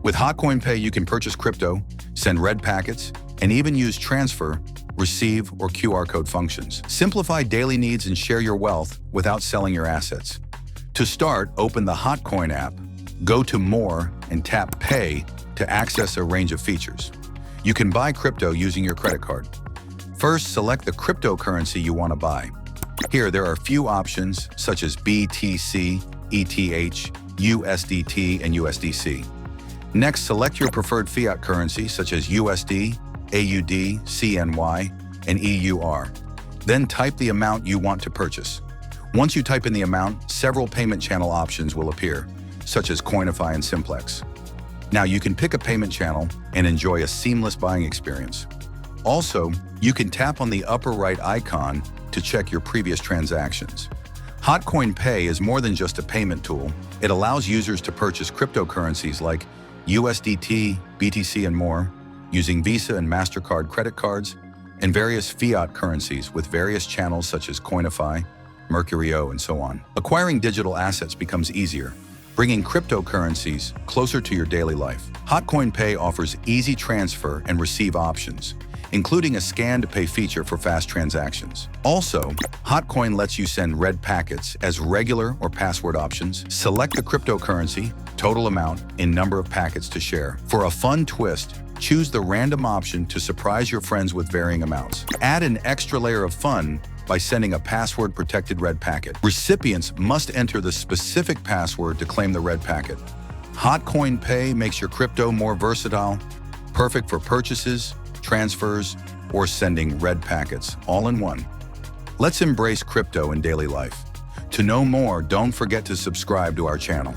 With Hotcoin Pay, you can purchase crypto, send red packets, and even use transfer, receive, or QR code functions. Simplify daily needs and share your wealth without selling your assets. To start, open the Hotcoin app, go to More, and tap Pay to access a range of features. You can buy crypto using your credit card. First, select the cryptocurrency you want to buy. Here, there are a few options such as BTC, ETH, USDT, and USDC. Next, select your preferred fiat currency such as USD, AUD, CNY, and EUR. Then type the amount you want to purchase. Once you type in the amount, several payment channel options will appear, such as Coinify and Simplex. Now you can pick a payment channel and enjoy a seamless buying experience. Also, you can tap on the upper right icon to check your previous transactions. Hotcoin Pay is more than just a payment tool. It allows users to purchase cryptocurrencies like USDT, BTC, and more, using Visa and MasterCard credit cards, and various fiat currencies with various channels such as Coinify, Mercurio, and so on. Acquiring digital assets becomes easier, bringing cryptocurrencies closer to your daily life. Hotcoin Pay offers easy transfer and receive options, including a scan-to-pay feature for fast transactions. Also, Hotcoin lets you send red packets as regular or password options. Select the cryptocurrency, total amount, and number of packets to share. For a fun twist, choose the random option to surprise your friends with varying amounts. Add an extra layer of fun by sending a password-protected red packet. Recipients must enter the specific password to claim the red packet. Hotcoin Pay makes your crypto more versatile, perfect for purchases, transfers, or sending red packets, all in one. Let's embrace crypto in daily life. To know more, don't forget to subscribe to our channel.